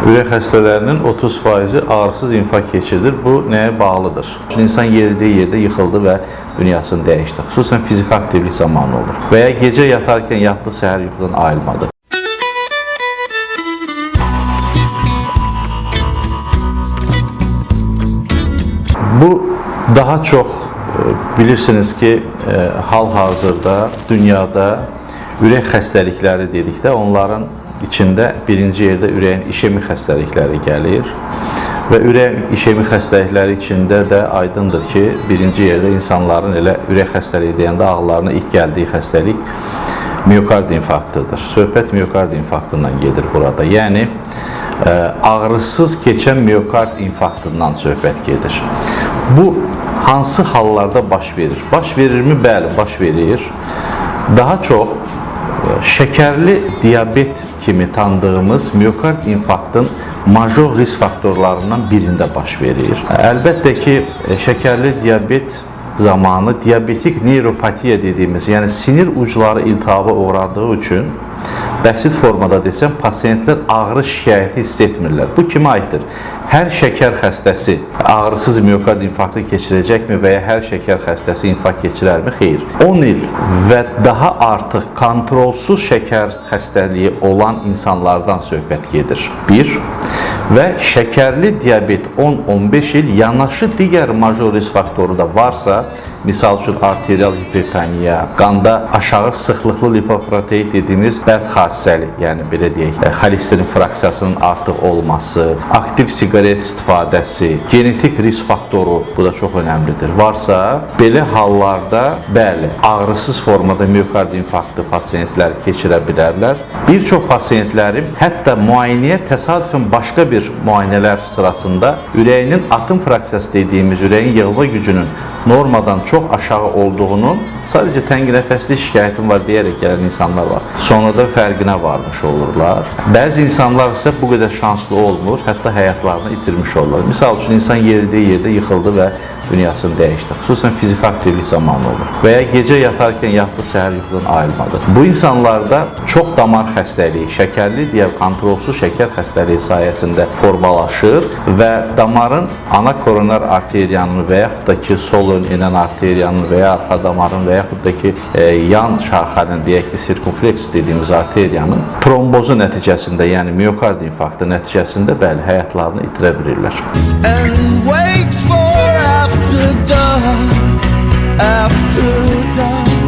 Ürək xəstələrinin 30%-i ağrısız infarkt keçirilir. Bu nəyə bağlıdır? İnsan yeridiyi yerdə yıxıldı və dünyasını dəyişdi. Xüsusən fiziki aktivlik zamanı olur. Və ya gecə yatarkən yatdı, səhər yuxudan ayılmadı. Bu daha çox bilirsiniz ki, hal-hazırda dünyada ürək xəstəlikləri dedikdə onların içində birinci yerdə ürəyin işemik xəstəlikləri gəlir və ürəyin işemik xəstəlikləri içində də aydındır ki, birinci yerdə insanların elə ürək xəstəliyi deyəndə ağıllarına ilk gəldiyi xəstəlik miokard infarktıdır. Söhbət miokard infarktından gedir burada. Yəni, ağrısız keçən miokard infarktından söhbət gedir. Bu, hansı hallarda baş verir? Baş verirmi? Bəli, baş verir. Daha çox şəkərli diabet kimi tanıdığımız miokard infarktın major risk faktorlarından birində baş verir. Əlbəttə ki, şəkərli diabet zamanı diabetik neyropatiya dediyimiz, yəni sinir ucları iltihaba uğradığı üçün bəsit formada desəm, pasiyentlər ağrı şikayəti hiss etmirlər. Bu kimə aiddir? Hər şəkər xəstəsi ağrısız miokard infarktı keçirəcəkmi və ya hər şəkər xəstəsi infarkt keçirərmi? Xeyr. 10 il və daha artıq kontrolsuz şəkər xəstəliyi olan insanlardan söhbət gedir. 1. Və şəkərli diabet 10-15 il yanaşı digər major risk faktoru da varsa, misal üçün arterial hipertoniya, qanda aşağı sıxlıqlı lipoprotein dediyimiz bəd xassəli, yəni belə deyək, xolesterin fraksiyasının artıq olması, aktiv siqaret istifadəsi, genetik risk faktoru, bu da çox önəmlidir, varsa, belə hallarda, bəli, ağrısız formada miokard infarktı pasiyentlər keçirə bilərlər. Bir çox pasiyentlərim hətta müayinəyə təsadüfən başqa bir müayinələr sırasında ürəyinin atım fraksiyası dediyimiz ürəyin yığılma gücünün normadan çox aşağı olduğunu, sadəcə təngi nəfəsli şikayətim var deyərək gələn insanlar var. Sonradan fərqinə varmış olurlar. Bəzi insanlar isə bu qədər şanslı olmur, hətta həyatlarını itirmiş olurlar. Misal üçün, insan yeridiyi yerdə yıxıldı və dünyasını dəyişdi. Xüsusən fiziki aktivlik zamanı olur. Və ya gecə yatarkən yatdı, səhər yuxudan ayılmadı. Bu insanlarda çox damar xəstəliyi, şəkərli kontrolsuz şəkər xəstəliyi sayəsində formalaşır və damarın ana koronar arteriyanın və yaxud da ki, sol ön enən arteriyanın və ya arxa damarın və yaxud da ki, yan şaxənin, deyək ki, sirkumfleks dediyimiz arteriyanın trombozu nəticəsində, yəni miokard infarktı nəticəsində, bəli, həyatlarını itirə bilirlər. After dark, after dark.